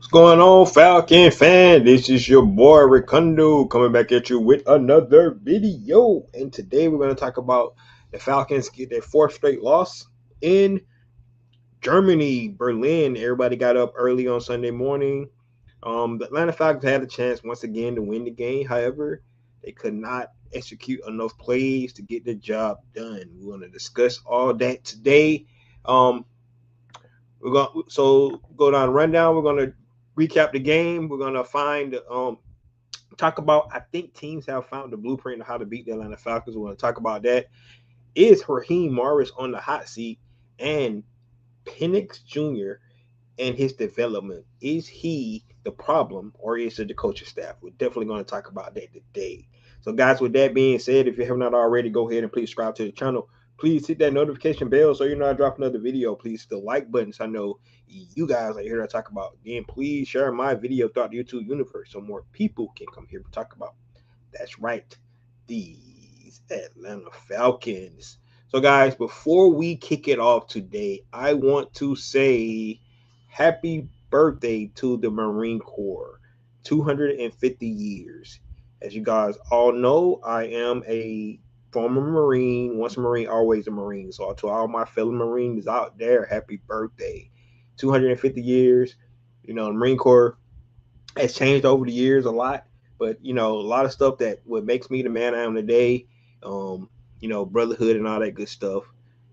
What's going on, Falcon fan? This is your boy Ricundo coming back at you with another video. And today we're going to talk about the Falcons get their fourth straight loss in Germany, Berlin. Everybody got up early on Sunday morning. The Atlanta Falcons had a chance once again to win the game. However, they could not execute enough plays to get the job done. We're going to discuss all that today. Um, we're going to go down the rundown. We're going to recap the game. We're going to talk about, I think teams have found the blueprint of how to beat the Atlanta Falcons. We're going to talk about that. Is Raheem Morris on the hot seat? And Penix Jr. and his development, is he the problem or is it the coaching staff? We're definitely going to talk about that today. So, guys, with that being said, if you have not already, go ahead and please subscribe to the channel. Please hit that notification bell so you know I drop another video. Please hit the like button so I know you guys are here to talk about. Again, please share my video throughout the YouTube universe so more people can come here to talk about. That's right, these Atlanta Falcons. So, guys, before we kick it off today, I want to say happy birthday to the Marine Corps. 250 years. As you guys all know, I am a former Marine. Once a Marine, always a Marine. So to all my fellow Marines out there, happy birthday. 250 years. You know, the Marine Corps has changed over the years a lot. But, you know, a lot of stuff that what makes me the man I am today, brotherhood and all that good stuff.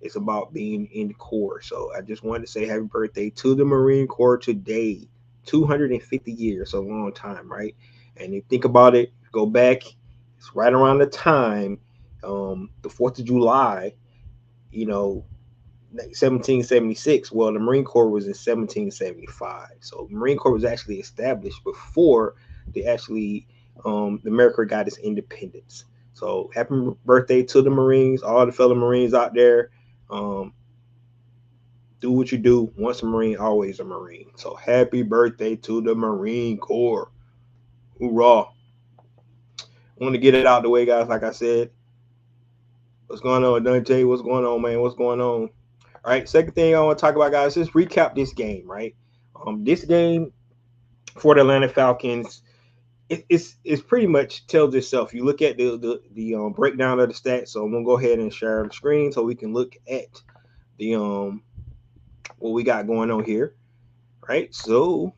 It's about being in the Corps. So I just wanted to say happy birthday to the Marine Corps today. 250 years, a long time, right? And if you think about it, go back, it's right around the time, the 4th of July, you know, 1776. Well, the Marine Corps was in 1775. So the Marine Corps was actually established before the America got its independence. So happy birthday to the Marines, all the fellow Marines out there. Do what you do. Once a Marine, always a Marine. So happy birthday to the Marine Corps. Hoorah. I want to get it out the way, guys. Like I said, what's going on, Dante? What's going on, man? What's going on? All right, second thing I want to talk about, guys, just recap this game, right? This game for the Atlanta Falcons, it's pretty much tells itself. You look at the breakdown of the stats. So I'm gonna go ahead and share the screen so we can look at the what we got going on here, right? So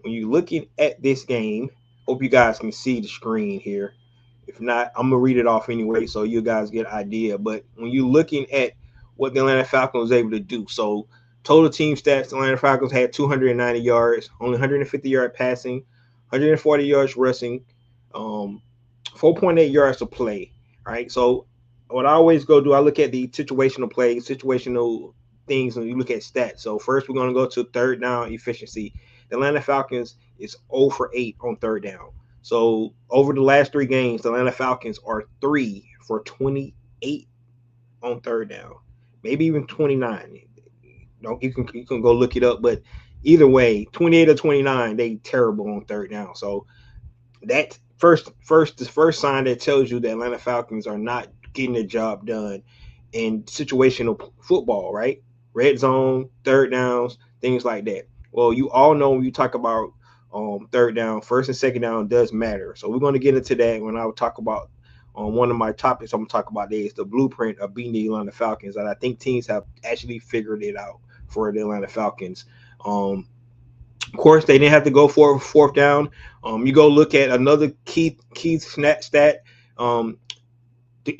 when you're looking at this game, hope you guys can see the screen here. If not, I'm gonna read it off anyway so you guys get an idea. But when you're looking at what the Atlanta Falcons was able to do, so total team stats, the Atlanta Falcons had 290 yards, only 150 yard passing, 140 yards rushing, 4.8 yards to play. Right. So what I always go do, I look at the situational plays, situational things, and you look at stats. So first we're gonna go to third down efficiency. The Atlanta Falcons is 0 for 8 on third down. So over the last 3 games, the Atlanta Falcons are 3 for 28 on third down, maybe even 29. You can go look it up, but either way, 28 or 29, they terrible on third down. So that the first sign that tells you the Atlanta Falcons are not getting the job done in situational football, right? Red zone, third downs, things like that. Well, you all know when you talk about third down, first and second down does matter. So we're going to get into that when I will talk about one of my topics. I'm going to talk about today is the blueprint of beating the Atlanta Falcons, and I think teams have actually figured it out for the Atlanta Falcons. Of course, they didn't have to go for fourth down. You go look at another key stat. The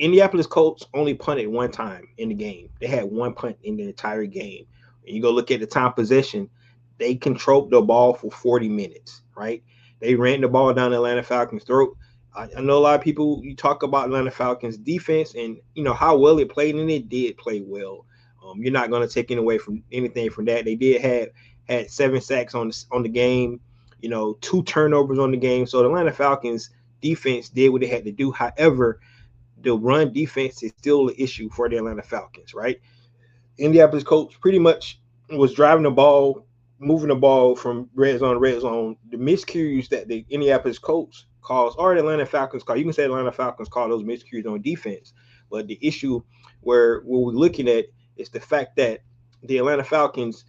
Indianapolis Colts only punted one time in the game. They had one punt in the entire game. And you go look at the time possession. They controlled the ball for 40 minutes, right? They ran the ball down the Atlanta Falcons' throat. I know a lot of people, you talk about Atlanta Falcons defense and, you know, how well it played, and it did play well. You're not going to take away from anything from that. They did had 7 sacks on the game, 2 turnovers on the game. So the Atlanta Falcons defense did what they had to do. However, the run defense is still an issue for the Atlanta Falcons, right? Indianapolis Colts pretty much was driving the ball, moving the ball from red zone to red zone. The miscues that the Indianapolis Colts calls or the Atlanta Falcons call, you can say Atlanta Falcons call those miscues on defense. But the issue where what we're looking at is the fact that the Atlanta Falcons,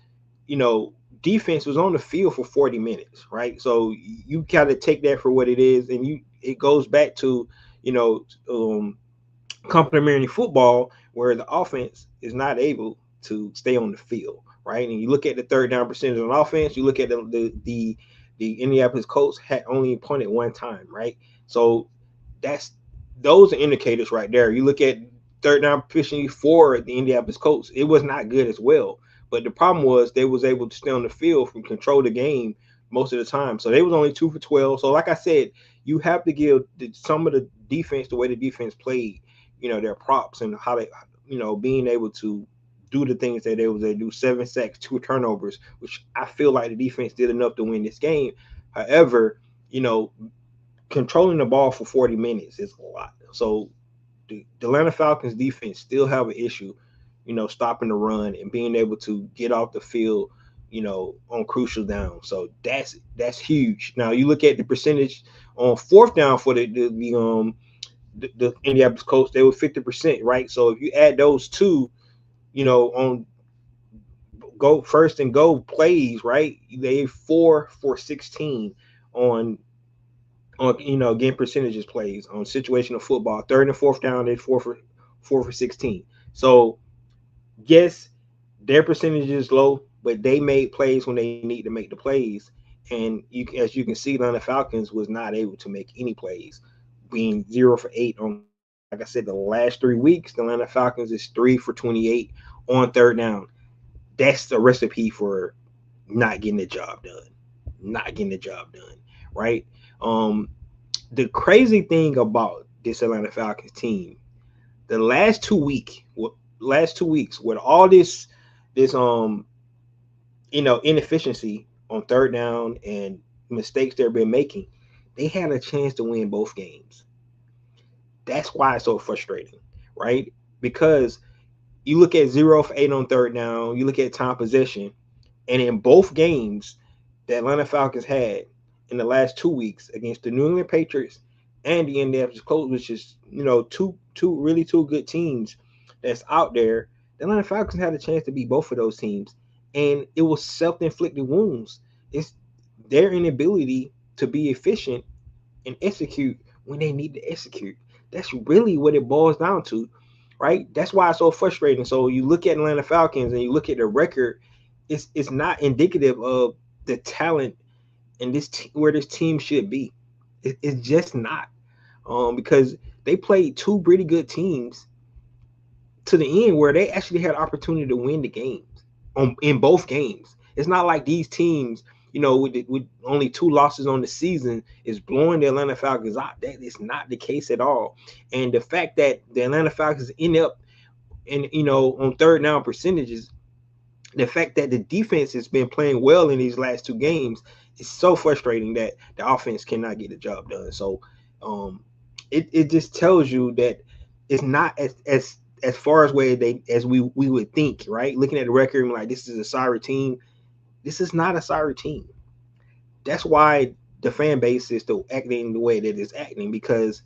defense was on the field for 40 minutes, right? So you gotta take that for what it is, and it goes back to, you know, complementary football where the offense is not able to stay on the field, right? And you look at the third down percentage on offense, you look at the Indianapolis Colts had only punted one time, right? So that's those are indicators right there. You look at third down efficiency for the Indianapolis Colts, it was not good as well. But the problem was they was able to stay on the field and control the game most of the time. So they was only 2 for 12. So like I said, you have to give some of the defense the way the defense played, their props and how they, being able to do the things that they do. 7 sacks, 2 turnovers, which I feel like the defense did enough to win this game. However, controlling the ball for 40 minutes is a lot. So the Atlanta Falcons defense still have an issue, stopping the run and being able to get off the field, on crucial downs. So that's huge. Now you look at the percentage on fourth down for the Indianapolis Colts, they were 50%, right? So if you add those two, on go first and go plays, right? They 4 for 16 on game percentages plays on situational football. Third and fourth down, they 4 for 16. So yes, their percentage is low, but they made plays when they need to make the plays. And as you can see, the Falcons was not able to make any plays, being 0 for 8 on third down. Like I said, the last 3 weeks, the Atlanta Falcons is 3 for 28 on third down. That's the recipe for not getting the job done. Not getting the job done, right? The crazy thing about this Atlanta Falcons team, the last 2 weeks with all this inefficiency on third down and mistakes they've been making, they had a chance to win both games. That's why it's so frustrating, right? Because you look at 0 for 8 on third down, you look at time possession, and in both games the Atlanta Falcons had in the last 2 weeks against the New England Patriots and the Indianapolis Colts, which is two good teams that's out there. The Atlanta Falcons had a chance to beat both of those teams, and it was self-inflicted wounds. It's their inability to be efficient and execute when they need to execute. That's really what it boils down to, right? That's why it's so frustrating. So you look at Atlanta Falcons and you look at the record, it's not indicative of the talent and where this team should be. It's just not, because they played two pretty good teams to the end where they actually had opportunity to win the games in both games. It's not like these teams, with only 2 losses on the season, is blowing the Atlanta Falcons out. That is not the case at all. And the fact that the Atlanta Falcons end up on third down percentages, the fact that the defense has been playing well in these last 2 games is so frustrating that the offense cannot get the job done. So it just tells you that it's not as far as as we would think, right? Looking at the record and like, this is a sorry team. This is not a sorry team. That's why the fan base is still acting the way that it's acting, because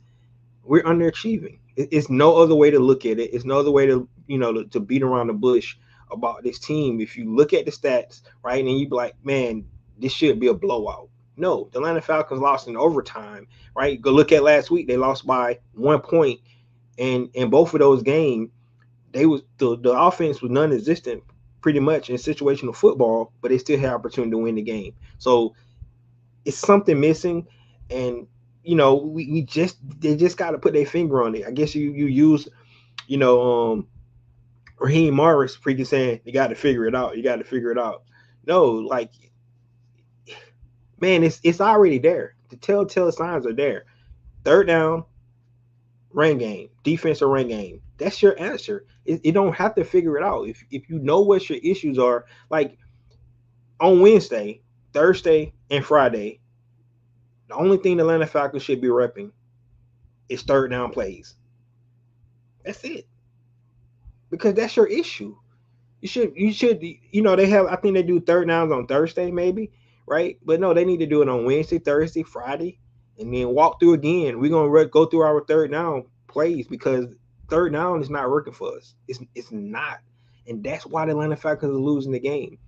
we're underachieving. It's no other way to look at it. It's no other way to to beat around the bush about this team. If you look at the stats, right, and you be like, man, this should be a blowout. No, the Atlanta Falcons lost in overtime, right? Go look at last week. They lost by 1 point, and in both of those games, the offense was non-existent pretty much in situational football, but they still had opportunity to win the game. So it's something missing, and they just got to put their finger on it. I guess you use Raheem Morris freaking saying you got to figure it out. You got to figure it out. No, like, man, it's already there. The telltale signs are there. Third down, run game, defense or run game. That's your answer. You don't have to figure it out. If you know what your issues are, like on Wednesday, Thursday, and Friday, the only thing the Atlanta Falcons should be repping is third down plays. That's it. Because that's your issue. You should, they have, I think they do third downs on Thursday, maybe, right? But no, they need to do it on Wednesday, Thursday, Friday, and then walk through again. We're going to go through our third down plays, because third down is not working for us. It's not. And that's why the Atlanta Falcons are losing the game.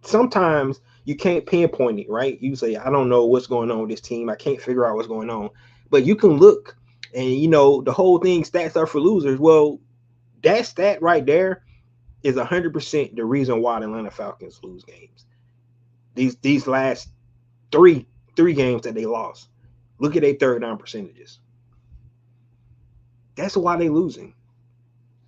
sometimes you can't pinpoint it, right? You say, I don't know what's going on with this team. I can't figure out what's going on. But you can look and the whole thing stats are for losers. Well, that stat right there is 100% the reason why the Atlanta Falcons lose games. These last three games that they lost. Look at their third down percentages. That's why they losing.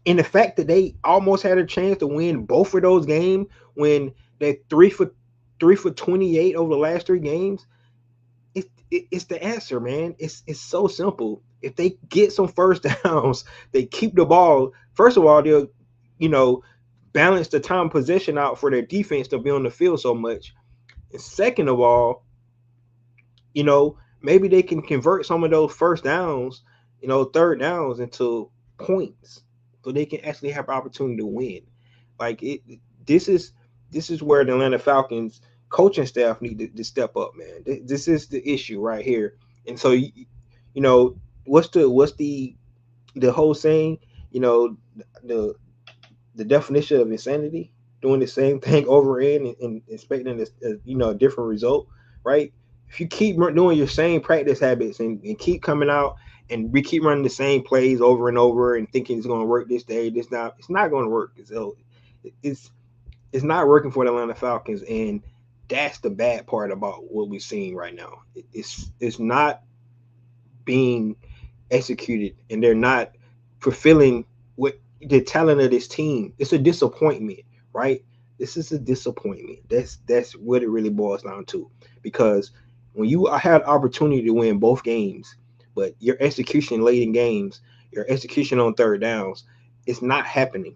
And the fact that they almost had a chance to win both of those games when they're 3 for 28 over the last 3 games, it's the answer, man. It's so simple. If they get some first downs, they keep the ball. First of all, they'll balance the time possession out for their defense to be on the field so much. And second of all, maybe they can convert some of those first downs, third downs into points, so they can actually have opportunity to win. Like this is where the Atlanta Falcons coaching staff need to step up, man. This is the issue right here. And so, what's the whole saying? The definition of insanity: doing the same thing over and expecting a different result, right? If you keep doing your same practice habits and keep coming out and we keep running the same plays over and over and thinking it's going to work this day, it's not going to work. It's not working for the Atlanta Falcons, and that's the bad part about what we're seeing right now. It's not being executed, and they're not fulfilling what the talent of this team. It's a disappointment, right? This is a disappointment. That's what it really boils down to. Because when you had opportunity to win both games, but your execution late in games, your execution on third downs, it's not happening.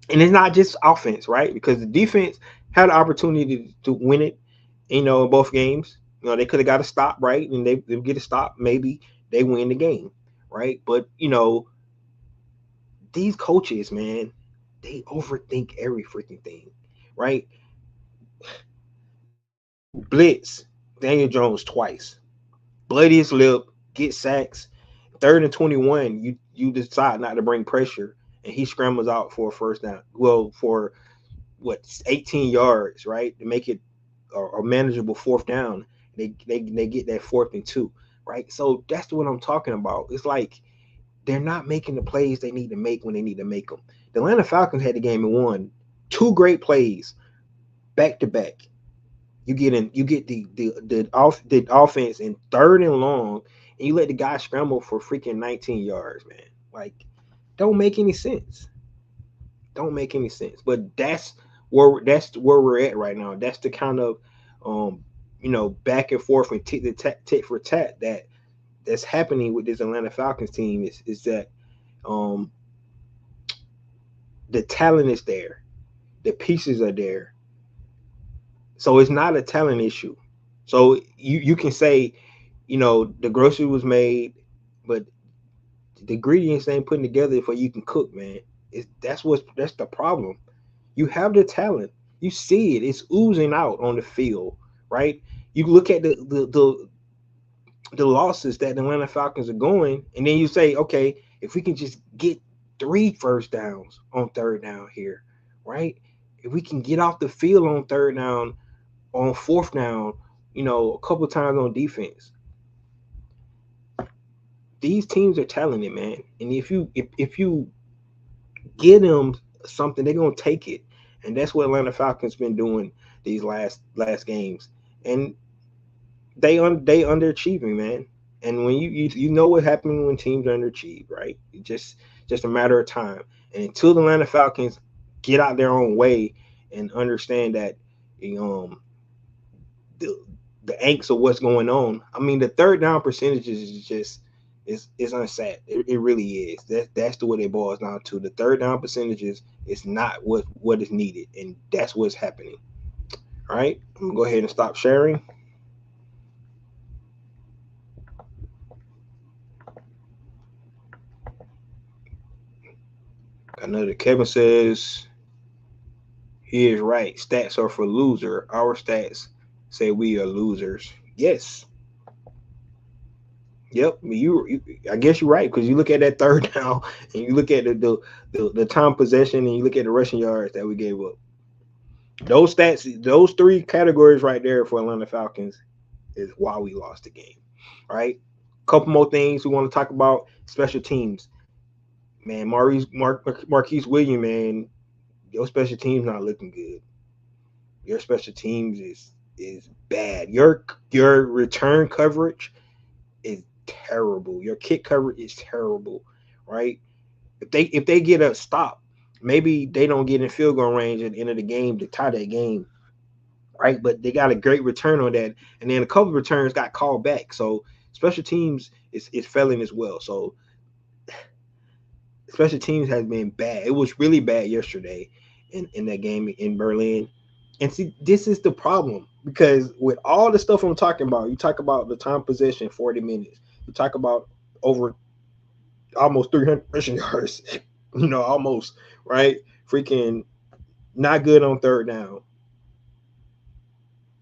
And it's not just offense, right? Because the defense had an opportunity to win it, in both games. They could have got a stop, right? And they get a stop. Maybe they win the game, right? But, these coaches, man, they overthink every freaking thing, right? You blitz Daniel Jones twice, bloody his lip, get sacks. 3rd and 21, you decide not to bring pressure, and he scrambles out for a first down. Well, for 18 yards, right, to make it a manageable fourth down. They get that 4th and 2, right? So that's what I'm talking about. It's like they're not making the plays they need to make when they need to make them. The Atlanta Falcons had the game and won 2 great plays back to back. You get the offense in 3rd and long, and you let the guy scramble for freaking 19 yards, man. Like, don't make any sense. Don't make any sense. But that's where we're at right now. That's the kind of back and forth and tit for tat that's happening with this Atlanta Falcons team is that the talent is there, the pieces are there, so it's not a talent issue. So you can say, the grocery was made, but the ingredients ain't putting together for you can cook, man. That's the problem. You have the talent, you see it, it's oozing out on the field, right? You look at the losses that the Atlanta Falcons are going, and then you say, okay, if we can just get 3 first downs on third down here, right? If we can get off the field on third down, on fourth down, a couple times on defense. These teams are talented, man. And if you get them something, they're gonna take it. And that's what Atlanta Falcons been doing these last games. And they underachieving, man. And when you know what happens when teams underachieve, right? It's just a matter of time. And until the Atlanta Falcons get out their own way and understand that the angst of what's going on. I mean, the third down percentages is just it's unsaid. It really is. That's the way it boils down to. The third down percentages is not what is needed, and that's what's happening. All right, I'm gonna go ahead and stop sharing. Another Kevin says he is right. Stats are for loser. Our stats say we are losers. Yes. Yep, I guess you're right, because you look at that third down and you look at the time possession and you look at the rushing yards that we gave up. Those stats, those three categories right there for Atlanta Falcons is why we lost the game. Right? Couple more things we want to talk about. Special teams. Man, Marquise Williams, man, your special teams not looking good. Your special teams is bad. Your return coverage is terrible. Your kick coverage is terrible, right? If they get a stop, maybe they don't get in field goal range at the end of the game to tie that game, right? But they got a great return on that, and then a couple of returns got called back. So special teams is failing as well. So special teams has been bad. It was really bad yesterday in that game in Berlin. And see, this is the problem because with all the stuff I'm talking about, you talk about the time possession, 40 minutes. You talk about over almost 300 rushing yards, almost, right? Freaking not good on third down.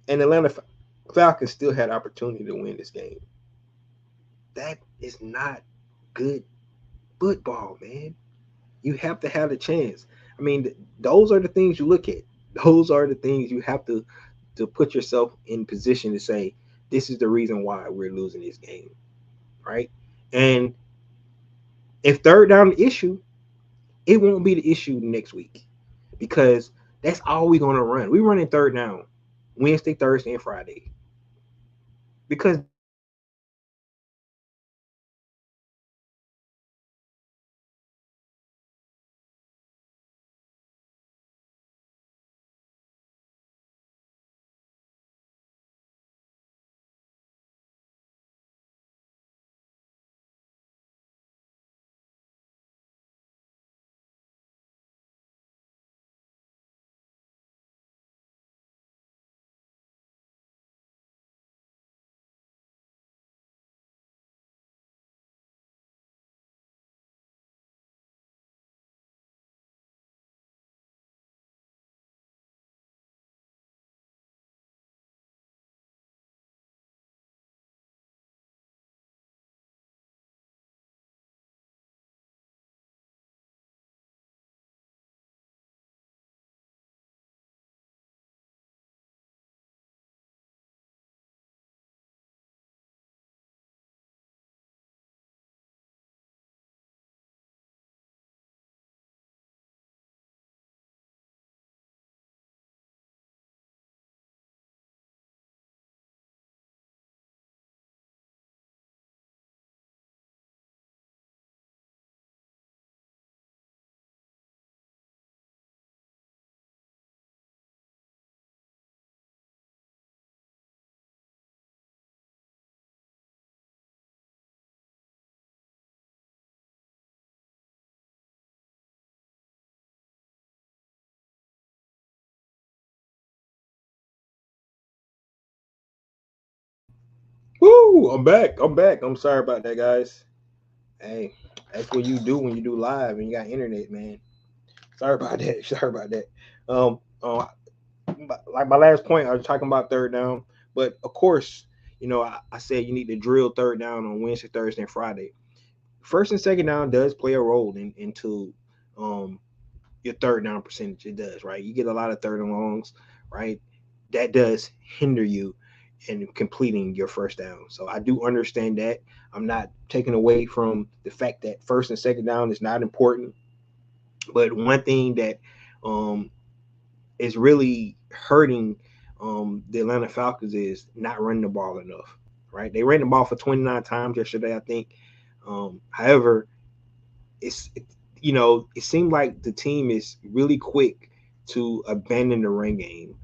And Atlanta Falcons still had opportunity to win this game. That is not good football, man. You have to have a chance. I mean, those are the things you look at. Those are the things you have to put yourself in position to say, this is the reason why we're losing this game, right? And if third down the issue, it won't be the issue next week because that's all we're gonna run. We running third down Wednesday, Thursday, and Friday because that's what we do. That's what we do. Woo! I'm back. I'm back. I'm sorry about that, guys. Hey, that's what you do when you do live and you got internet, man. Sorry about that. Sorry about that. Um, uh, like my last point, I was talking about third down, but of course, I said you need to drill third down on Wednesday, Thursday, and Friday. First and second down does play a role into um your third down percentage. It does, right? You get a lot of third and longs, right? That does hinder you in completing your first down. So I do understand that. I'm not taking away from the fact that first and second down is not important. But one thing that um, is really hurting the Atlanta Falcons is not running the ball enough, right? They ran the ball for 29 times yesterday, I think. However, it's it, it seemed like the team is really quick to abandon the run game,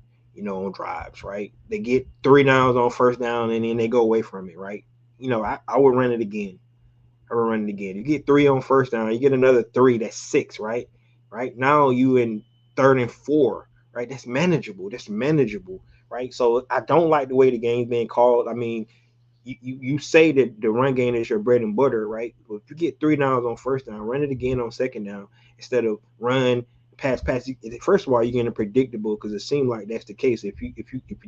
on drives, right? They get 3 downs on first down and then they go away from it, right? I would run it again. I would run it again. You get 3 on first down, you get another three, that's six, right? Right now you in third and four, right? That's manageable. That's manageable, right? So I don't like the way the game's being called. I mean, you say that the run game is your bread and butter, right? Well, if you get 3 downs on first down, run it again on second down instead of run pass. First of all, you're getting predictable because it seems like that's the case. If you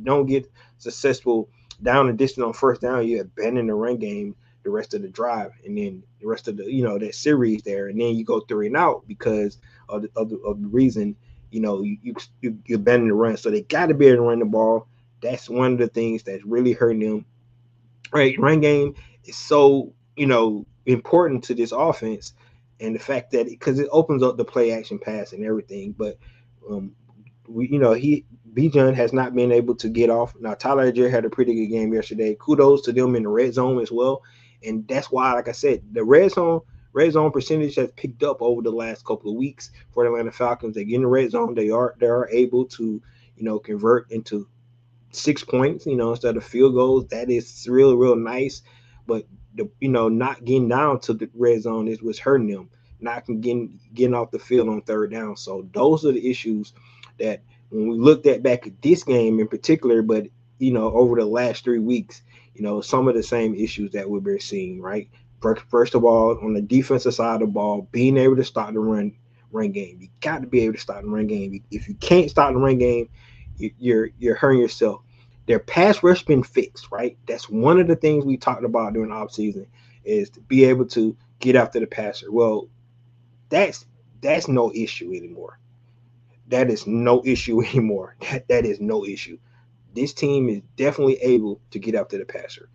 don't get successful down and distance on first down, you abandon the run game the rest of the drive, and then the rest of the that series there, and then you go three and out because of the reason. you abandon the run. So they got to be able to run the ball. That's one of the things that's really hurting them. Right, run game is so important to this offense, and the fact that because it opens up the play action pass and everything. But um, he Bijan has not been able to get off. Now Tyler Algier had a pretty good game yesterday. Kudos to them in the red zone as well, and that's why, like I said, the red zone percentage has picked up over the last couple of weeks for the Atlanta Falcons. They get in the red zone, they are able to convert into 6 points, instead of field goals. That is real, real nice. But not getting down to the red zone is what's hurting them. Not getting off the field on third down. So those are the issues that when we looked back at this game in particular, but over the last 3 weeks, some of the same issues that we've been seeing, right? First of all, on the defensive side of the ball, being able to stop the run game. You got to be able to stop the run game. If you can't stop the run game, you're hurting yourself. Their pass rush been fixed, right? That's one of the things we talked about during the offseason is to be able to get after the passer. Well, that's no issue anymore. That is no issue anymore. That is no issue. This team is definitely able to get after the passer.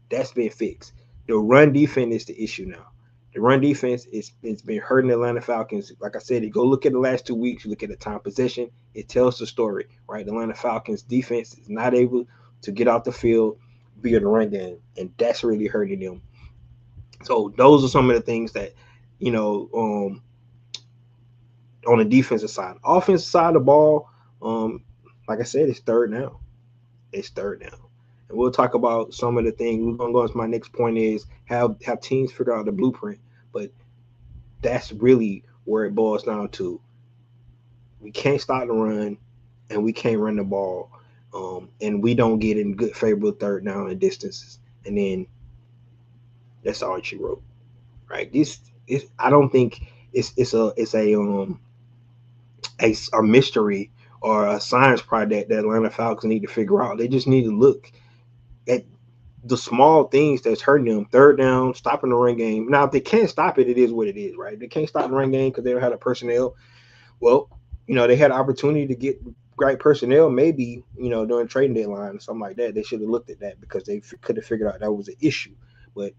That's been fixed. The run defense is the issue now. The run defense it's been hurting the Atlanta Falcons. Like I said, you go look at the last 2 weeks, you look at the time possession, it tells the story, right? The Atlanta Falcons defense is not able to get off the field via the run game, and that's really hurting them. So those are some of the things that, on the defensive side. Offensive side of the ball, like I said, it's third down. It's third down. And we'll talk about some of the things. We're gonna go into my next point is have teams figure out the blueprint. But that's really where it boils down to. We can't stop the run, and we can't run the ball, and we don't get in good favorable third down and distances. And then that's all she wrote, right? This is I don't think it's a mystery or a science project that Atlanta Falcons need to figure out. They just need to look at the small things that's hurting them. Third down, stopping the run game. Now, if they can't stop it, it is what it is, right? They can't stop the run game because they don't have the personnel. Well, they had an opportunity to get great personnel, maybe, during trading deadline or something like that. They should have looked at that because they could have figured out that was an issue. But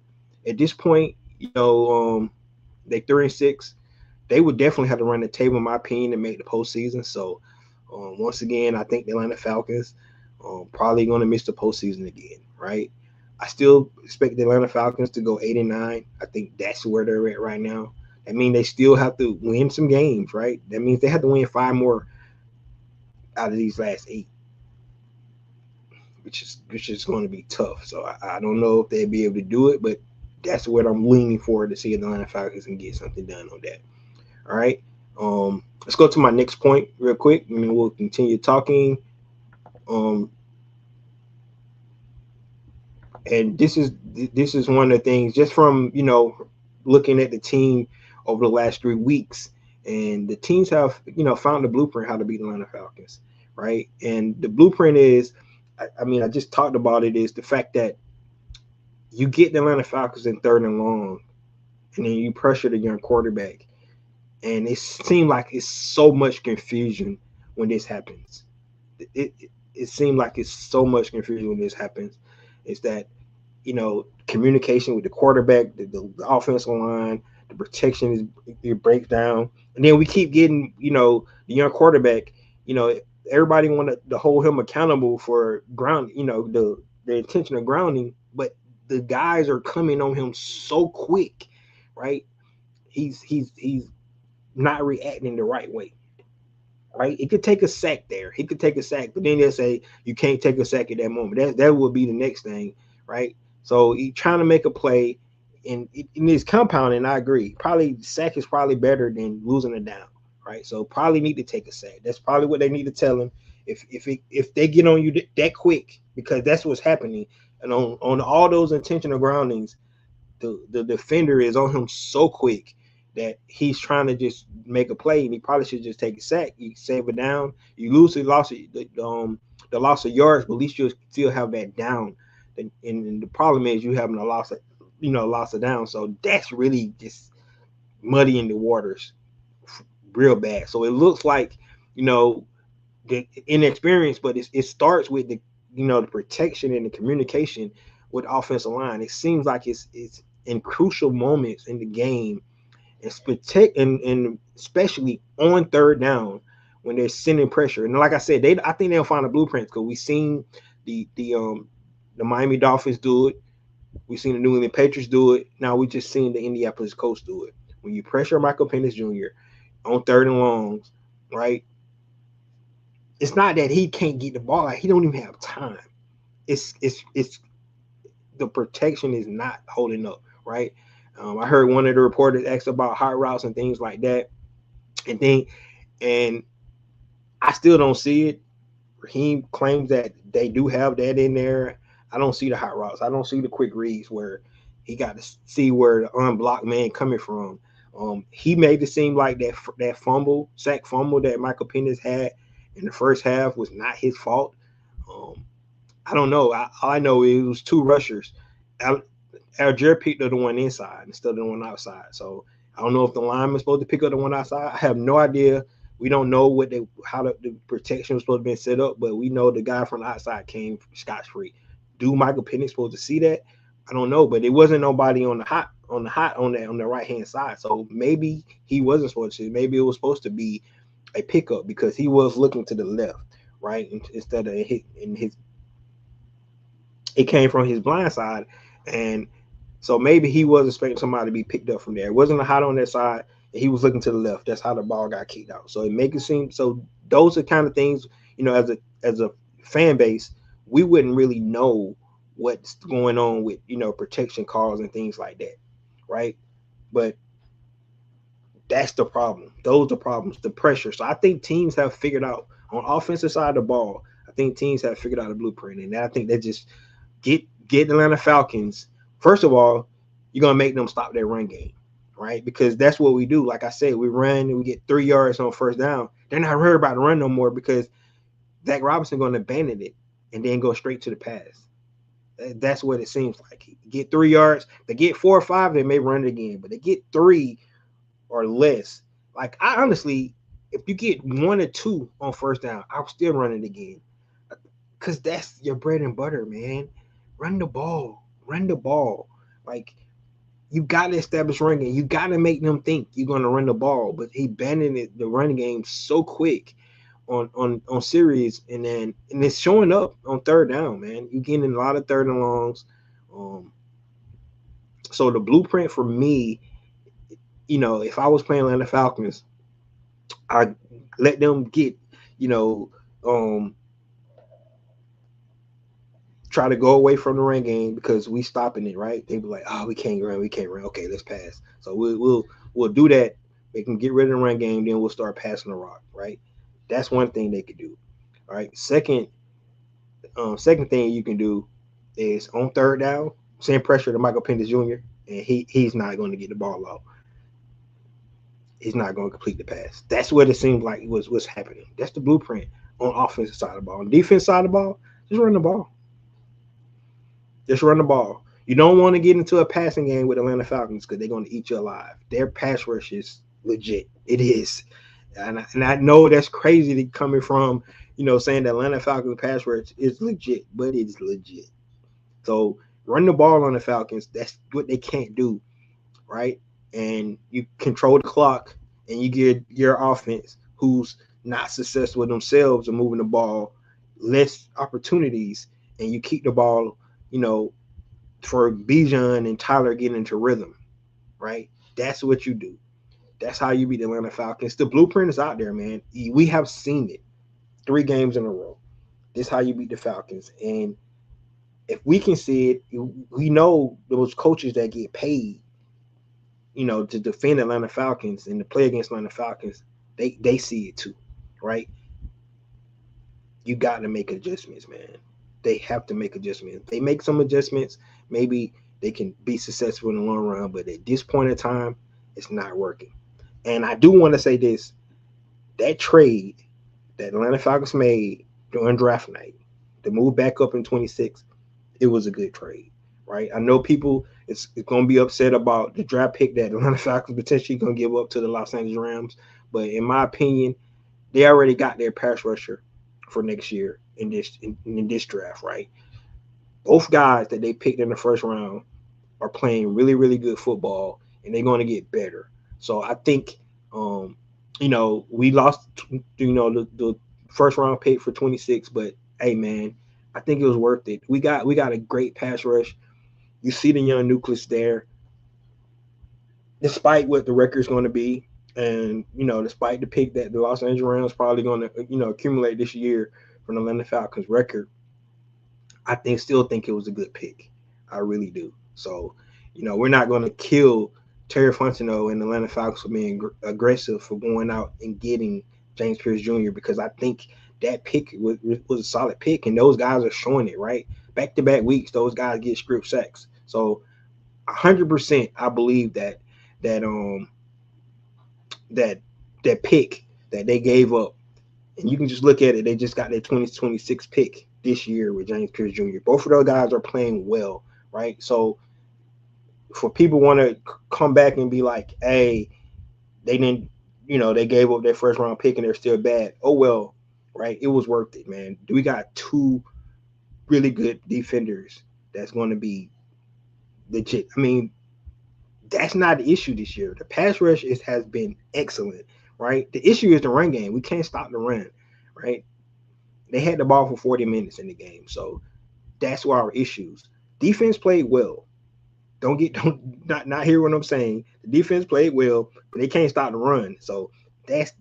at this point, they 3-6. They would definitely have to run the table, in my opinion, to make the postseason. So, once again, I think the Atlanta Falcons probably going to miss the postseason again, right? I still expect the Atlanta Falcons to go 8-9. I think that's where they're at right now. I mean, they still have to win some games, right? That means they have to win 5 more out of these last 8, which is going to be tough. So I don't know if they'll be able to do it, but that's what I'm leaning forward to see if the Atlanta Falcons can get something done on that. All right. Let's go to my next point real quick, and then we'll continue talking. And this is one of the things just from looking at the team over the last 3 weeks, and the teams have found the blueprint how to beat the Atlanta Falcons, right? And the blueprint is, I just talked about it, is the fact that you get the Atlanta Falcons in third and long, and then you pressure the young quarterback. And it seemed like it's so much confusion when this happens. It seemed like it's so much confusion when this happens. It's that, communication with the quarterback, the offensive line, the protection it breaks down. And then we keep getting, the young quarterback, everybody wanted to hold him accountable for ground, the intentional grounding, but the guys are coming on him so quick, right? He's not reacting the right way, right? It could take a sack there. He could take a sack, but then they'll say you can't take a sack at that moment. That would be the next thing, right? So he's trying to make a play, and it's compounding. I agree. Probably sack is probably better than losing a down, right? So probably need to take a sack. That's probably what they need to tell him. If they get on you that quick, because that's what's happening, and on all those intentional groundings, the defender is on him so quick that he's trying to just make a play, and he probably should just take a sack. You save it down. You lose the loss of yards, but at least you'll still have that down. And the problem is you having a loss of down. So that's really just muddying the waters real bad. So it looks like, you know, the inexperience, but it starts with the the protection and the communication with the offensive line. It seems like it's in crucial moments in the game, and especially on third down when they're sending pressure. And like I said, I think they'll find a blueprint because we've seen the Miami Dolphins do it. We've seen the New England Patriots do it. Now we just seen the Indianapolis Colts do it. When you pressure Michael Penix Jr. on third and longs, right? It's not that he can't get the ball; like, he don't even have time. It's the protection is not holding up, right? I heard one of the reporters ask about hot routes and things like that, and I still don't see it. He claims that they do have that in there. I don't see the hot routes. I don't see the quick reads where he got to see where the unblocked man coming from. He made it seem like that sack fumble that Michael Penix had in the first half was not his fault. I don't know. All I know it was two rushers. Algier picked up the one inside instead of the one outside. So I don't know if the lineman's supposed to pick up the one outside. I have no idea. We don't know how the protection was supposed to be set up, but we know the guy from the outside came scotch free. Do Michael Penix supposed to see that? I don't know, but it wasn't nobody on the right hand side. So maybe he wasn't supposed to. Maybe it was supposed to be a pickup because he was looking to the left, right, instead of his. It came from his blind side, and so maybe he was expecting somebody to be picked up from there. It wasn't a hot on that side. And he was looking to the left. That's how the ball got kicked out. So it make it seem so. Those are kind of things, as a fan base, we wouldn't really know what's going on with protection calls and things like that, right? But that's the problem. Those are the problems. The pressure. So I think teams have figured out on offensive side of the ball. I think teams have figured out a blueprint, and I think they just get the Atlanta Falcons. First of all, you're gonna make them stop their run game, right? Because that's what we do. Like I said, we run and we get 3 yards on first down. They're not worried about the run no more because Zach Robinson going to abandon it and then go straight to the pass. That's what it seems like. Get 3 yards. They get 4 or 5, they may run it again, but they get 3 or less. Like, I honestly, if you get 1 or 2 on first down, I'll still run it again because that's your bread and butter, man. Run the ball. Like, you got to establish run game. You got to make them think you're going to run the ball. But he abandoned the running game so quick on series, and it's showing up on third down, man. You're getting a lot of third and longs. So the blueprint for me, if I was playing Atlanta Falcons, I let them get, try to go away from the run game because we stopping it, right? They be like, oh, we can't run. Okay, let's pass. So we'll do that. They can get rid of the run game, then we'll start passing the rock, right? That's one thing they could do. All right. Second thing you can do is on third down, send pressure to Michael Penix Jr. and he's not going to get the ball out. He's not going to complete the pass. That's what it seemed like was happening. That's the blueprint on offensive side of the ball. On defense side of the ball, just run the ball. Just run the ball. You don't want to get into a passing game with Atlanta Falcons because they're going to eat you alive. Their pass rush is legit. It is. And I know that's crazy coming from, saying the Atlanta Falcons pass rush is legit, but it is legit. So run the ball on the Falcons. That's what they can't do, right? And you control the clock and you give your offense, who's not successful themselves in moving the ball, less opportunities, and you keep the ball, for Bijan and Tyler getting into rhythm, right? That's what you do. That's how you beat the Atlanta Falcons. The blueprint is out there, man. We have seen it 3 games in a row. This is how you beat the Falcons. And if we can see it, we know those coaches that get paid, to defend Atlanta Falcons and to play against Atlanta Falcons, they see it too, right? You got to make adjustments, man. They have to make adjustments. They make some adjustments, maybe they can be successful in the long run, but at this point in time, it's not working. And I do want to say this, that trade that Atlanta Falcons made during draft night to move back up in 26, it was a good trade, right? I know people it's going to be upset about the draft pick that Atlanta Falcons potentially going to give up to the Los Angeles Rams, but in my opinion, They already got their pass rusher for next year in this draft, right? Both guys that they picked in the first round are playing really, really good football, and they're going to get better. So I think, um, we lost, the first round pick for 26, but hey, man, I think it was worth it. We got a great pass rush. You see the young nucleus there, despite what the record's going to be, and despite the pick that the Los Angeles Rams probably going to accumulate this year from the Atlanta Falcons record. I still think it was a good pick. I really do. So, we're not going to kill Terry Fontenot and the Atlanta Falcons for being aggressive for going out and getting James Pierce Jr. because I think that pick was a solid pick, and those guys are showing it, right? Back to back weeks, those guys get script sacks. So, 100%, I believe that that that pick that they gave up, and you can just look at it. They just got their 2026 pick this year with James Pierce Jr. Both of those guys are playing well, right? So for people want to come back and be like, hey, they didn't, they gave up their first round pick and they're still bad. Oh well, right? It was worth it, man. We got two really good defenders that's going to be legit. I mean, that's not the issue this year. The pass rush has been excellent, right? The issue is the run game. We can't stop the run, right? They had the ball for 40 minutes in the game, so that's where our issues. Defense played well. Don't not hear what I'm saying. The defense played well, but they can't stop the run. So that's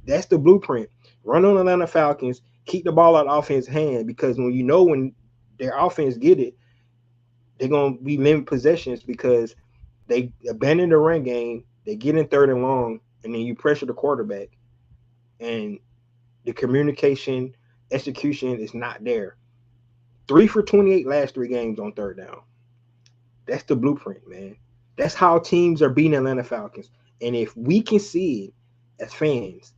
that's the blueprint. Run on Atlanta Falcons, keep the ball out of offense hand because when their offense get it, they're gonna be limited possessions because they abandon the run game, they get in third and long, and then you pressure the quarterback, and the communication execution is not there. 3 for 28 last 3 games on third down. That's the blueprint, man. That's how teams are beating Atlanta Falcons. And if we can see it as fans,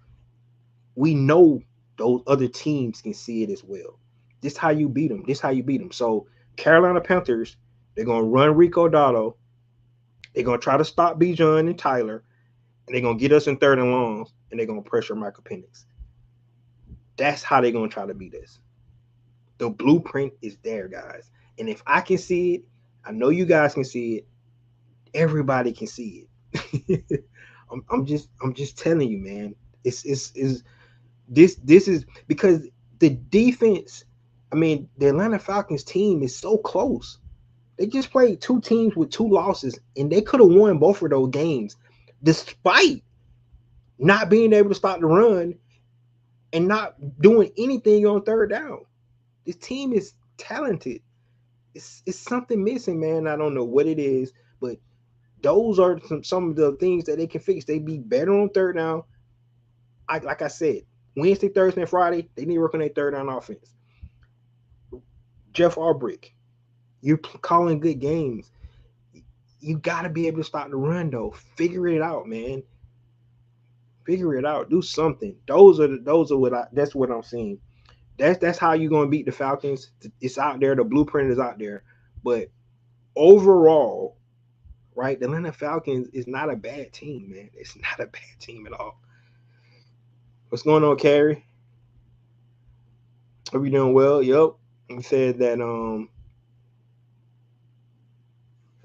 we know those other teams can see it as well. This is how you beat them. This is how you beat them. So Carolina Panthers, they're gonna run Rico Dotto. They're gonna try to stop Bijan and Tyler, and they're gonna get us in third and longs, and they're gonna pressure Michael Penix. That's how they're gonna try to beat us. The blueprint is there, guys. And if I can see it, I know you guys can see it. Everybody can see it. I'm just telling you, man. It's this is because the defense. I mean, the Atlanta Falcons team is so close. They just played two teams with 2 losses, and they could have won both of those games, despite not being able to stop the run and not doing anything on third down. This team is talented. It's something missing, man. I don't know what it is, but those are some of the things that they can fix. They be better on third down. Like I said, Wednesday, Thursday, and Friday, they need to work on their third down offense. Jeff Albrick, you're calling good games. You got to be able to stop the run, though. Figure it out, man. Figure it out. Do something. Those are that's what I'm seeing. That's how you're gonna beat the Falcons. It's out there. The blueprint is out there. But overall, right, the Atlanta Falcons is not a bad team, man. It's not a bad team at all. What's going on, Carrie? Hope you doing well. Yep. He said that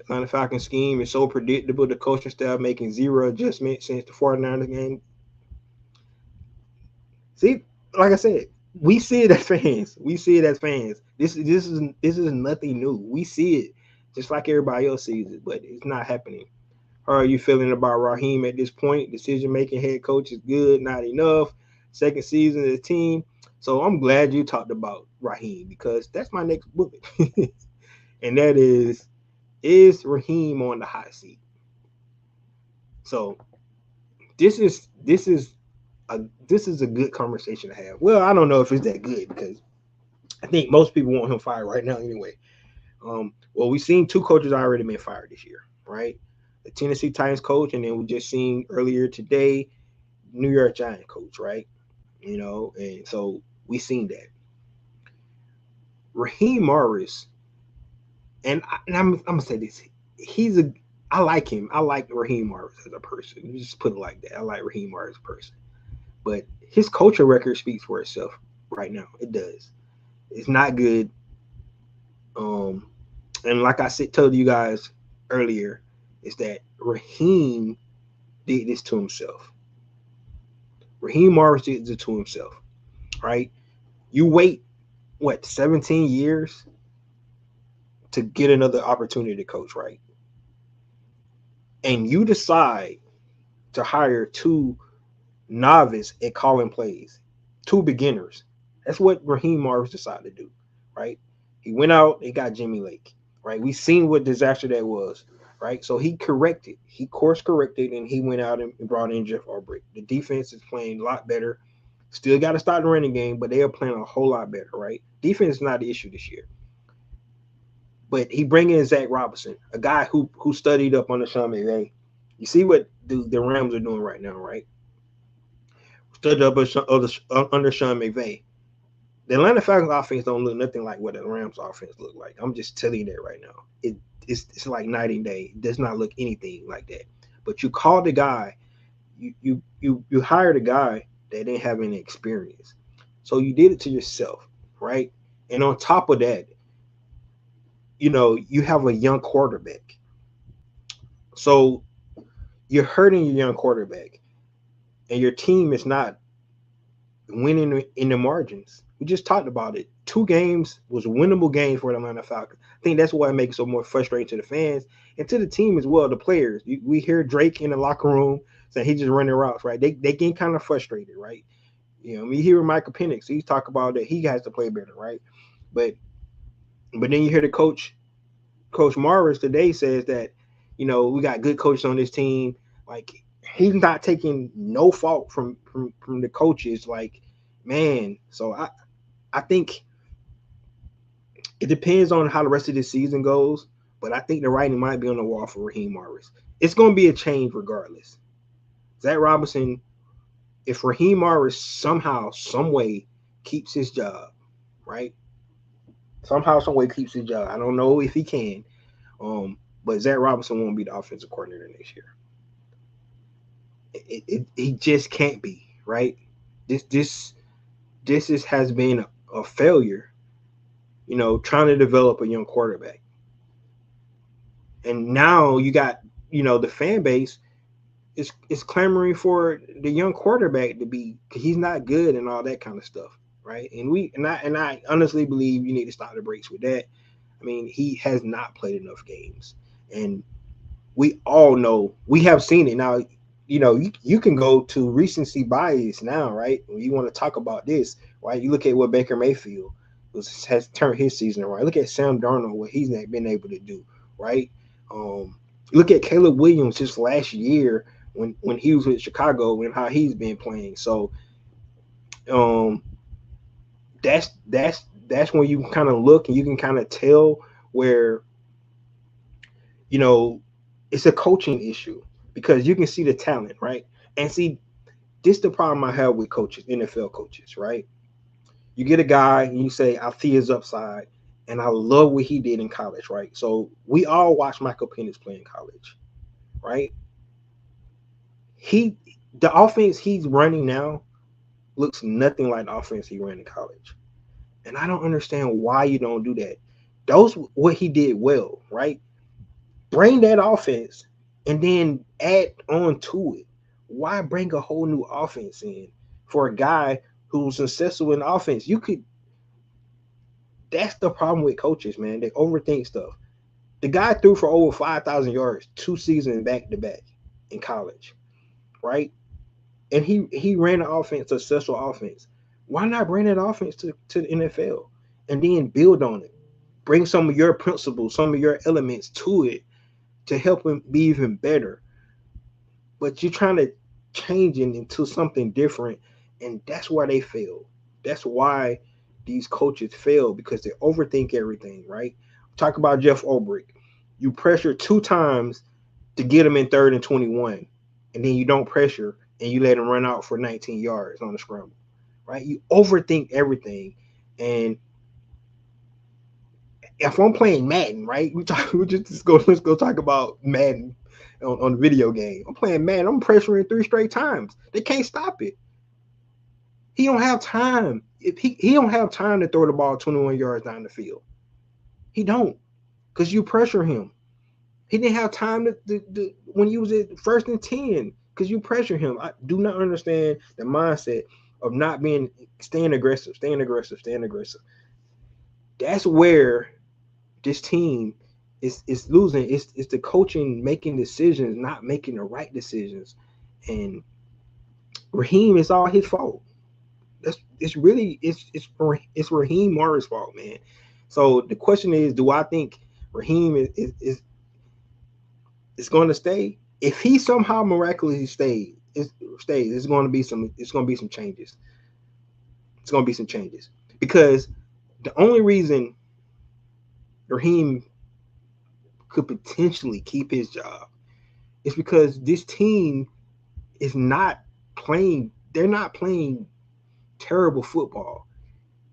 Atlanta Falcons scheme is so predictable. The coaching staff making zero adjustments since the 49ers game. See, like I said, we see it as fans. We see it as fans. This is nothing new. We see it just like everybody else sees it, but it's not happening. How are you feeling about Raheem at this point? Decision making head coach is good, not enough. Second season of the team. So I'm glad you talked about Raheem because that's my next bullet. And that is Raheem on the hot seat? So this is a good conversation to have. Well, I don't know if it's that good because I think most people want him fired right now anyway. Well, we've seen 2 coaches already been fired this year, right? The Tennessee Titans coach, and then we just seen earlier today, New York Giants coach, right? And so we seen that. Raheem Morris, and I'm gonna say this, I like him. I like Raheem Morris as a person. You just put it like that. I like Raheem Morris as a person. but his coaching record speaks for itself right now. It does. It's not good. And like I said, told you guys earlier, is that Raheem did this to himself. Raheem Morris did this to himself, right? You wait, what, 17 years to get another opportunity to coach, right? And you decide to hire two novice at calling plays, two beginners. That's what Raheem Morris decided to do, right? He went out, he got Jimmy Lake, right? We seen what disaster that was, right? So he course corrected, and he went out and brought in Jeff Ulbrich. The defense is playing a lot better. Still got to start the running game, but they are playing a whole lot better, right? Defense is not the issue this year. But he bring in Zach Robinson, a guy who studied up under Sean McVay. You see what the Rams are doing right now, right? Studied up under Sean McVay. The Atlanta Falcons offense don't look nothing like what the Rams offense look like. I'm just telling you that right now. It's like night and day. It does not look anything like that. But you called the guy, you hired a guy that didn't have any experience. So you did it to yourself, right? And on top of that, you have a young quarterback. So you're hurting your young quarterback, and your team is not winning in the margins. We just talked about it. 2 games was winnable games for the Atlanta Falcons. I think that's why it makes it so more frustrating to the fans and to the team as well, the players. We hear Drake in the locker room saying he's just running routes, right? They get kind of frustrated, right? We hear Michael Penix. He's talking about that he has to play better, right? But then you hear the Coach Morris today says that, we got good coaches on this team. Like, he's not taking no fault from the coaches. Like, man, so I think it depends on how the rest of the season goes, but I think the writing might be on the wall for Raheem Morris. It's going to be a change regardless. Zach Robinson, if Raheem Morris somehow, some way keeps his job, right? Somehow, some way keeps his job. I don't know if he can, but Zach Robinson won't be the offensive coordinator next year. He just can't be, right? This has been a failure, trying to develop a young quarterback. And now you got, the fan base is clamoring for the young quarterback to be, because he's not good and all that kind of stuff, right? And I honestly believe you need to stop the brakes with that. I mean, he has not played enough games, and we all know, we have seen it now. You can go to recency bias now, right? When you want to talk about this, right? You look at what Baker Mayfield has turned his season around. Look at Sam Darnold, what he's been able to do, right? Look at Caleb Williams just last year when he was with Chicago and how he's been playing. So that's when you kind of look and you can kind of tell where, it's a coaching issue, because you can see the talent, right? And see, this is the problem I have with coaches, NFL coaches, right? You get a guy and you say, I see his upside, and I love what he did in college, right? So we all watch Michael Penix play in college, right? The offense he's running now looks nothing like the offense he ran in college. And I don't understand why you don't do that. Those what he did well, right? Bring that offense and then add on to it. Why bring a whole new offense in for a guy who's successful in offense? That's the problem with coaches, man. They overthink stuff. The guy threw for over 5,000 yards 2 seasons back to back in college, right? And he ran an offense, a successful offense. Why not bring that offense to the NFL and then build on it? Bring some of your principles, some of your elements to it to help him be even better. But you're trying to change it into something different, and that's why they fail. That's why these coaches fail, because they overthink everything, right? Talk about Jeff Ulbrich. You pressure 2 times to get him in 3rd and 21, and then you don't pressure and you let him run out for 19 yards on the scramble, right? You overthink everything. And if I'm playing Madden, right? Let's go talk about Madden on the video game. I'm playing Madden. I'm pressuring 3 straight times. They can't stop it. He don't have time. If he don't have time to throw the ball 21 yards down the field. He don't, because you pressure him. He didn't have time when he was at 1st and 10 because you pressure him. I do not understand the mindset of not staying aggressive, staying aggressive, staying aggressive. That's where this team is losing. It's the coaching making decisions, not making the right decisions. And Raheem, is all his fault. It's Raheem Morris' fault, man. So the question is, do I think Raheem is going to stay? If he somehow miraculously stays, it's going to be some changes. It's going to be some changes because the only reason Raheem could potentially keep his job is because this team is not playing. They're not playing terrible football.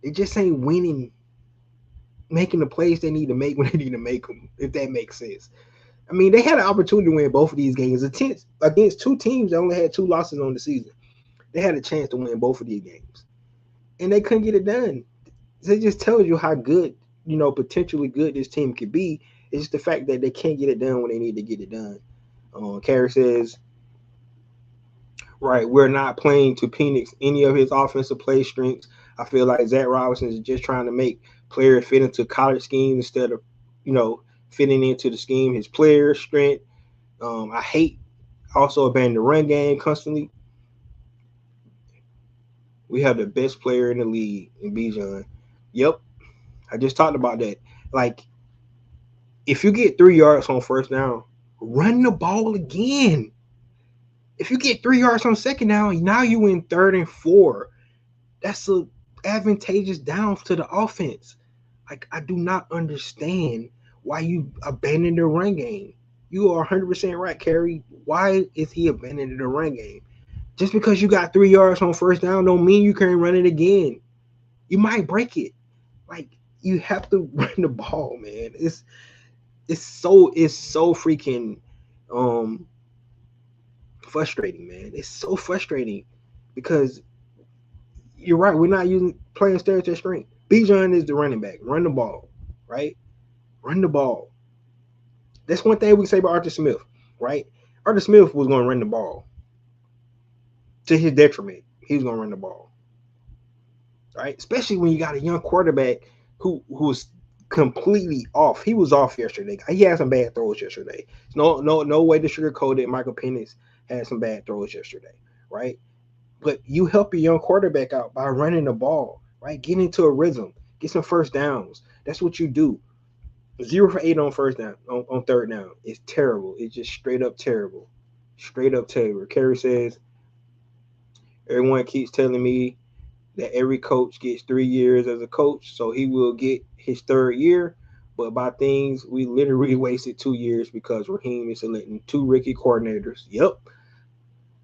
They just ain't winning, making the plays they need to make when they need to make them, if that makes sense. I mean, they had an opportunity to win both of these games against two teams that only had 2 losses on the season. They had a chance to win both of these games, and they couldn't get it done. So it just tells you how good, potentially good this team could be. It's just the fact that they can't get it done when they need to get it done. Carey says, right, we're not playing to Penix any of his offensive play strengths. I feel like Zach Robinson is just trying to make players fit into college scheme instead of, fitting into the scheme, his player strength. I hate also abandoning the run game constantly. We have the best player in the league in Bijan. Yep, I just talked about that. Like, if you get 3 yards on first down, run the ball again. If you get 3 yards on second down, now you in 3rd and 4. That's a advantageous down to the offense. Like, I do not understand why you abandoned the run game. You are 100% right, Kerry. Why is he abandoning the run game? Just because you got 3 yards on first down don't mean you can't run it again. You might break it. Like, you have to run the ball, man. It's so freaking frustrating, man. It's so frustrating because you're right. We're not playing stereotype strength. Bijan is the running back. Run the ball, right? Run the ball. That's one thing we can say about Arthur Smith, right? Arthur Smith was going to run the ball. To his detriment, he was going to run the ball, right? Especially when you got a young quarterback who's completely off. He was off yesterday. He had some bad throws yesterday. No way to sugarcoat it. Michael Penix had some bad throws yesterday, right? But you help your young quarterback out by running the ball, right? Get into a rhythm. Get some first downs. That's what you do. 0 for 8 on first down, on third down. It's terrible. It's just straight up terrible. Straight up terrible. Kerry says, everyone keeps telling me that every coach gets 3 years as a coach, so he will get his 3rd year. But by things, we literally wasted 2 years because Raheem is selecting 2 rookie coordinators. Yep.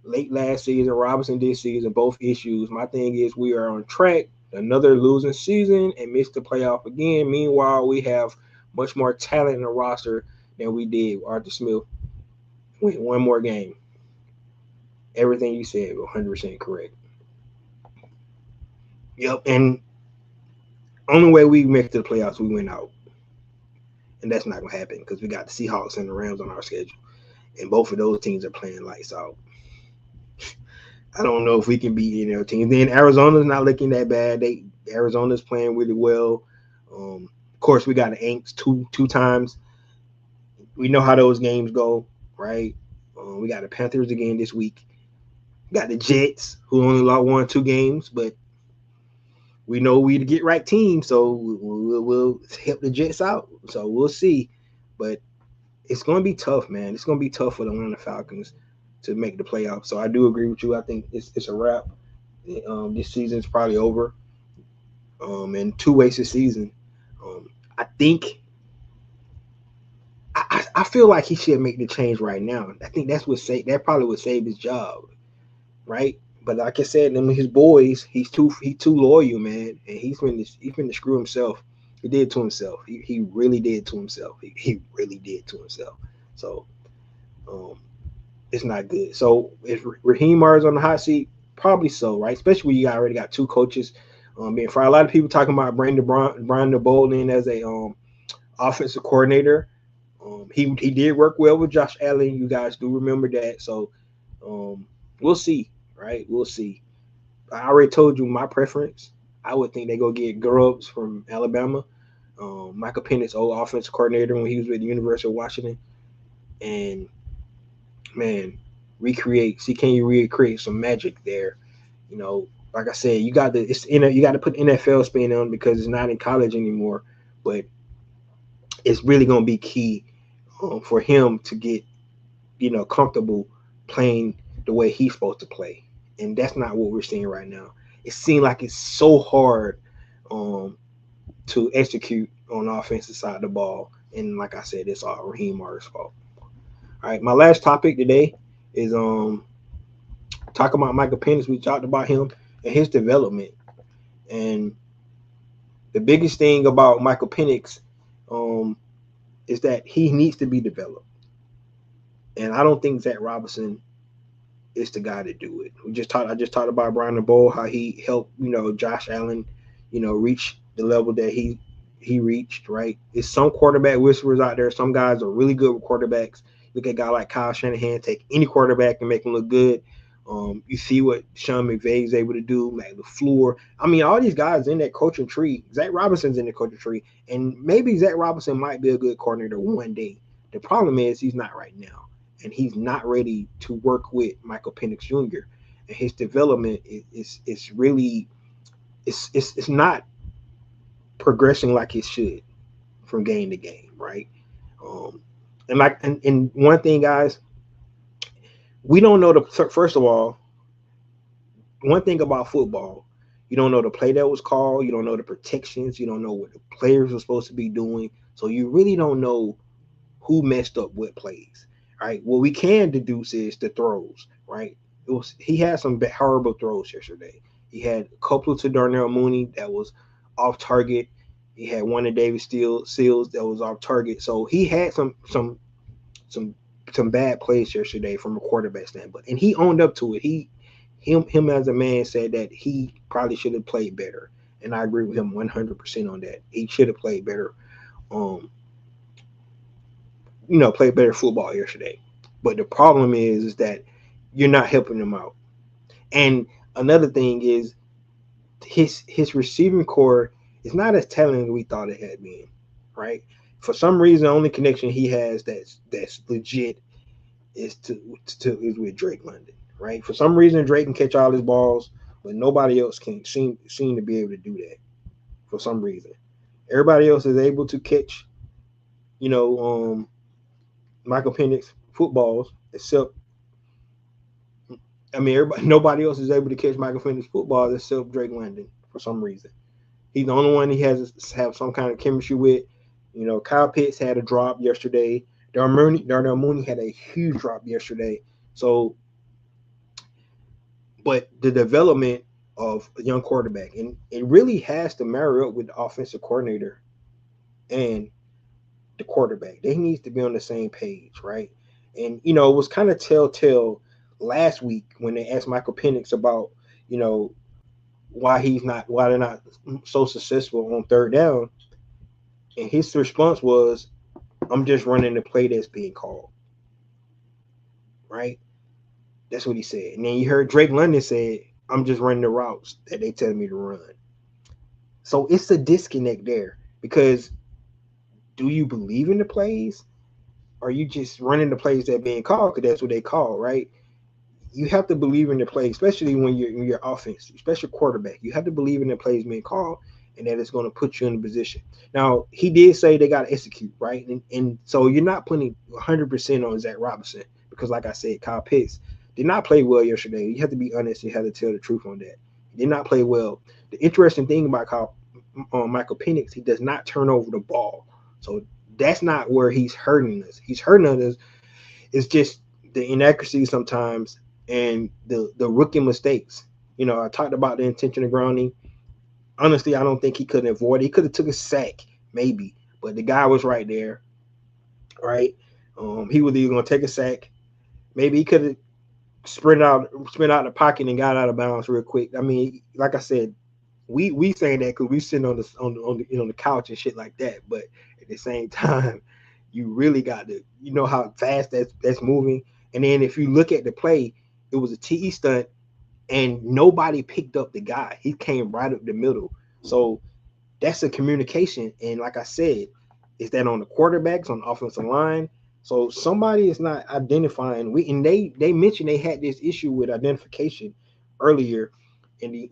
Late last season, Robinson this season, both issues. My thing is we are on track. Another losing season and missed the playoff again. Meanwhile, we have much more talent in the roster than we did. Arthur Smith went 1 more game. Everything you said was 100% correct. Yep, and only way we make it to the playoffs, we win out. And that's not going to happen because we got the Seahawks and the Rams on our schedule. And both of those teams are playing lights out. I don't know if we can beat any other teams. Then Arizona's not looking that bad. Arizona's playing really well. Of course, we got the Aints two times. We know how those games go, right? We got the Panthers again this week. We got the Jets, who only won 2 games, but we know we the get right team, so we'll help the Jets out. So we'll see. But it's going to be tough, man. It's going to be tough for the Atlanta Falcons to make the playoffs. So I do agree with you. I think it's a wrap. This season's probably over. And 2 wasted season. I think I feel like he should make the change right now. I think that probably would save his job, right? But like I said, them his boys, he's too loyal, man, and he's finna screw himself. He did to himself. He really did to himself. He really did to himself. So, it's not good. So if Raheem Morris on the hot seat, Probably so, right? Especially when you already got two coaches. Being for a lot of people talking about Brian DeBolden as a offensive coordinator. He did work well with Josh Allen. You guys do remember that. So we'll see, right? We'll see. I already told you my preference. I would think they go get Grubbs from Alabama. Michael Penix, old offensive coordinator when he was with the University of Washington, and man, recreate. See, can you recreate some magic there? You know, like I said, you got to put NFL spin on because it's not in college anymore, but it's really going to be key for him to get comfortable playing the way he's supposed to play, and that's not what we're seeing right now. It seems like it's so hard to execute on the offensive side of the ball, and like I said, it's all Raheem Morris' fault. All right, my last topic today is talking about Michael Penix. We talked about him and his development, and the biggest thing about Michael Penix is that he needs to be developed, and I don't think Zach Robinson is the guy to do it. I just talked about Brian DeBole, how he helped Josh Allen reach the level that he reached. Right, it's some quarterback whisperers out there. Some guys are really good with quarterbacks. Look at a guy like Kyle Shanahan, take any quarterback and make him look good. You see what Sean McVay is able to do, Matt LaFleur. I mean, all these guys in that coaching tree. Zach Robinson's in the coaching tree, and maybe Zach Robinson might be a good coordinator one day. The problem is he's not right now, and he's not ready to work with Michael Penix Jr. And his development is really it's not progressing like it should from game to game, right? And one thing, guys, we don't know first of all, one thing about football, you don't know the play that was called, you don't know the protections, you don't know what the players were supposed to be doing, so you really don't know who messed up what plays. Right? What we can deduce is the throws. Right? He had some horrible throws yesterday. He had a couple to Darnell Mooney that was off target. He had one to David Seals that was off target. So he had some bad plays yesterday from a quarterback standpoint, and he owned up to it. Him as a man said that he probably should have played better, and I agree with him 100% on that. He should have played better. Played better football yesterday. But the problem is that you're not helping him out. And another thing is his receiving core is not as talented as we thought it had been, right? For some reason, the only connection he has that's legit is with Drake London, right? For some reason, Drake can catch all his balls, but nobody else can seem to be able to do that. For some reason, everybody else is able to catch, Michael Penix footballs, except nobody else is able to catch Michael Penix footballs except Drake London for some reason. He's the only one he has to have some kind of chemistry with. Kyle Pitts had a drop yesterday. Darnell Mooney had a huge drop yesterday. So, but the development of a young quarterback, and it really has to marry up with the offensive coordinator and the quarterback. They needs to be on the same page, right? And it was kind of telltale last week when they asked Michael Penix about why they're not so successful on third down, and his response was, "I'm just running the play that's being called." Right? That's what he said. And then you heard Drake London say, "I'm just running the routes that they tell me to run." So it's a disconnect there, because do you believe in the plays? Or are you just running the plays that are being called because that's what they call, right? You have to believe in the play, especially when you're in your offense, especially quarterback. You have to believe in the plays being called and that it's going to put you in a position. Now, he did say they got to execute, right? And so you're not putting 100% on Zach Robinson because, like I said, Kyle Pitts did not play well yesterday. You have to be honest. You have to tell the truth on that. He did not play well. The interesting thing about Michael Penix, he does not turn over the ball. So that's not where he's hurting us. He's hurting us. It's just the inaccuracy sometimes and the rookie mistakes. I talked about the intentional grounding. Honestly, I don't think he could avoid it. He could have took a sack, maybe, but the guy was right there, right? He was either going to take a sack. Maybe he could have sprint out the pocket and got out of bounds real quick. I mean, like I said, we saying that because we sitting on the couch and shit like that. But at the same time, you really got to how fast that's moving. And then if you look at the play, it was a TE stunt, and nobody picked up the guy. He came right up the middle. So that's a communication. And like I said, is that on the quarterbacks, on the offensive line? So somebody is not identifying. They mentioned they had this issue with identification earlier in the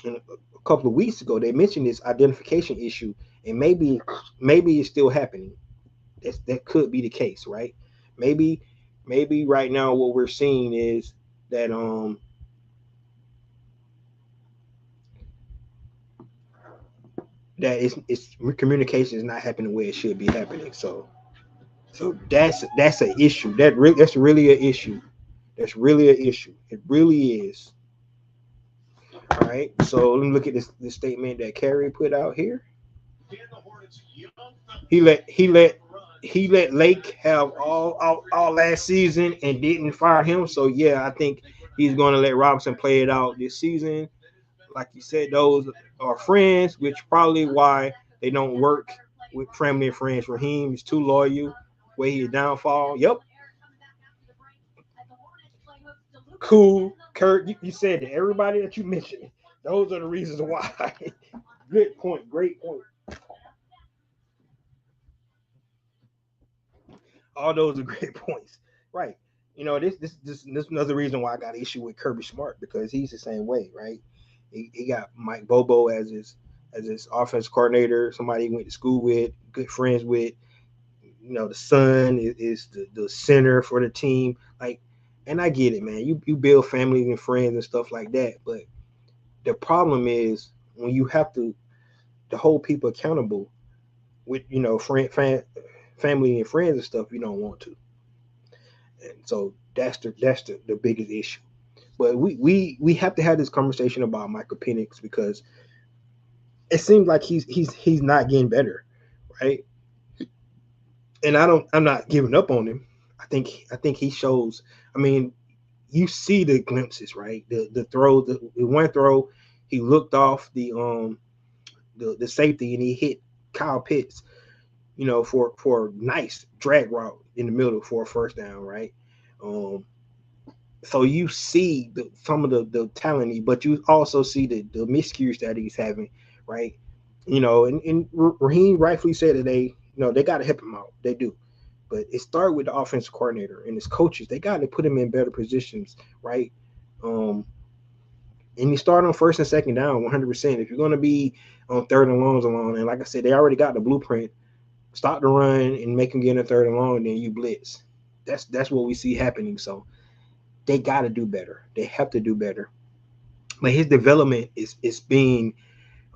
in a couple of weeks ago. They mentioned this identification issue, and maybe it's still happening. That could be the case, right? Maybe maybe right now what we're seeing is that that it's communication is not happening where it should be happening. So that's an issue. That's really an issue. That's really an issue. It really is. All right. So let me look at this statement that Kerry put out here. He let he let he let Lake have all last season and didn't fire him. So yeah, I think he's going to let Robinson play it out this season. Like you said, those are friends, which probably why they don't work with family and friends. Raheem is too loyal. Where he downfall. Yep. Cool. Kurt, you said that everybody that you mentioned, those are the reasons why. Good point. Great point. All those are great points. Right. This is another reason why I got an issue with Kirby Smart because he's the same way, right? He got Mike Bobo as his offense coordinator, somebody he went to school with, good friends with. The son is the center for the team. Like, and I get it, man. You build families and friends and stuff like that, but the problem is when you have to hold people accountable with family and friends and stuff. You don't want to, and so that's the biggest issue. But we have to have this conversation about Michael Penix because it seems like he's not getting better, right? And I'm not giving up on him. I think he shows. I mean, you see the glimpses, right? The throw, the one throw, he looked off the safety and he hit Kyle Pitts, for a nice drag route in the middle for a first down, right? Um, so you see some of the talent, but you also see the miscues that he's having, right? And Raheem rightfully said that they got to help him out. They do. But it started with the offensive coordinator and his coaches. They got to put him in better positions, right? Um, and you start on first and second down 100%. If you're going to be on third and longs alone, and like I said, they already got the blueprint. Stop the run and make them get in a third and long, and then you blitz. That's what we see happening. So they got to do better. They have to do better. But his development is being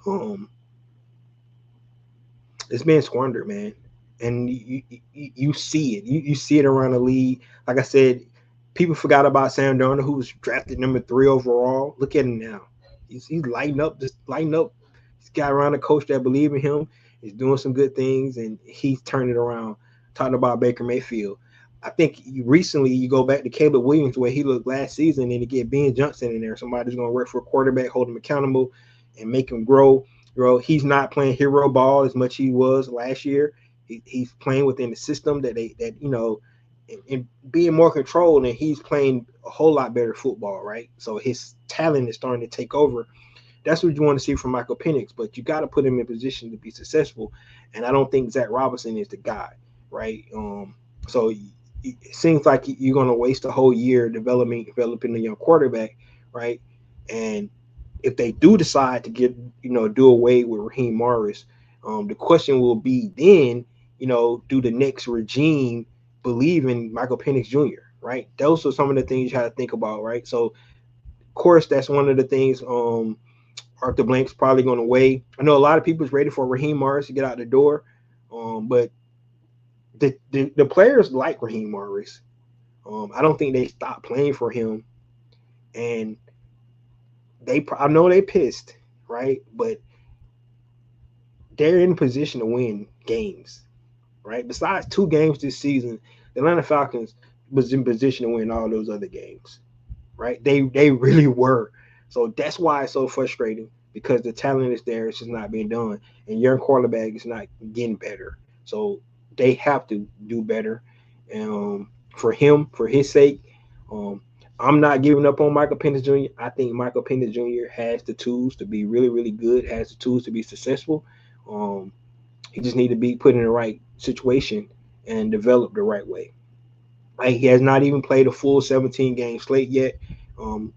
um it's being squandered, man. And you see it. You see it around the league. Like I said, people forgot about Sam Darnold, who was drafted number 3 overall. Look at him now. He's lighting up. Just lighting up. He's got around a coach that believe in him. He's doing some good things, and he's turning it around. Talking about Baker Mayfield. I think recently you go back to Caleb Williams where he looked last season, and to get Ben Johnson in there, somebody's going to work for a quarterback, hold him accountable, and make him grow. He's not playing hero ball as much as he was last year. He's playing within the system and being more controlled, and he's playing a whole lot better football, right? So his talent is starting to take over. That's what you want to see from Michael Penix, but you got to put him in position to be successful. And I don't think Zach Robinson is the guy, right? So it seems like you're going to waste a whole year developing a young quarterback, right? And if they do decide to do away with Raheem Morris, the question will be then, do the next regime believe in Michael Penix Jr., right? Those are some of the things you have to think about, right? So, of course, that's one of the things Arthur Blank's probably going to weigh. I know a lot of people is ready for Raheem Morris to get out the door, but the players like Raheem Morris. I don't think they stopped playing for him, and I know they pissed, right? But they're in position to win games, right? Besides 2 games this season, the Atlanta Falcons was in position to win all those other games, right? They really were. So that's why it's so frustrating because the talent is there, it's just not being done, and your quarterback is not getting better. So they have to do better, for him, for his sake. Um, I'm not giving up on Michael Penix Jr. I think Michael Penix Jr. has the tools to be really, really good, has the tools to be successful. Um, he just need to be put in the right situation and developed the right way. Like, he has not even played a full 17 game slate yet.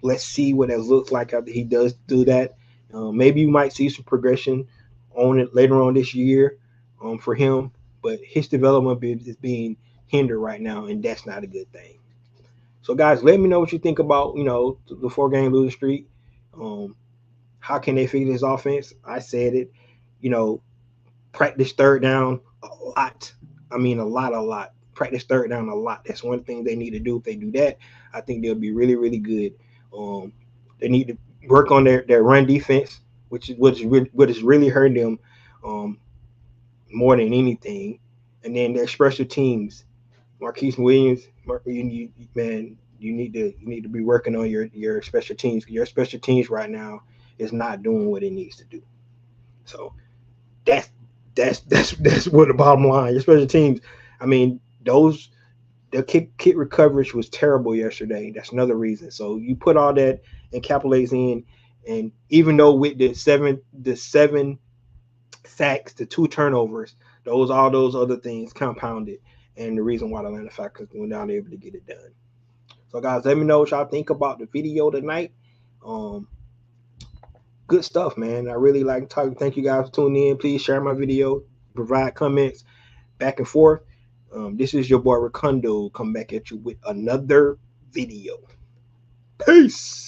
Let's see what that looks like after he does do that. Maybe you might see some progression on it later on this year, for him, but his development is being hindered right now, and that's not a good thing. So, guys, let me know what you think about the 4 game losing streak. Um, how can they figure this offense? I said it. You know, practice third down a lot. I mean, a lot. Practice third down a lot. That's one thing they need to do. If they do that, I think they'll be really, really good. Um, they need to work on their run defense, which is what is really hurting them, um, more than anything. And then their special teams. Marquise Williams, man, you need to be working on your special teams. Your special teams right now is not doing what it needs to do. So that's that's what the bottom line. Your special teams. I mean, the kick recovery was terrible yesterday. That's another reason. So you put all that and capitalize in, and even though with the seven sacks, the 2 turnovers, all those other things compounded, and the reason why the Atlanta Falcons were not able to get it done. So guys, let me know what y'all think about the video tonight. Um, Good stuff, man. I really like talking. Thank you guys for tuning in. Please share my video, provide comments back and forth. This is your boy Ricondo. Come back at you with another video. Peace.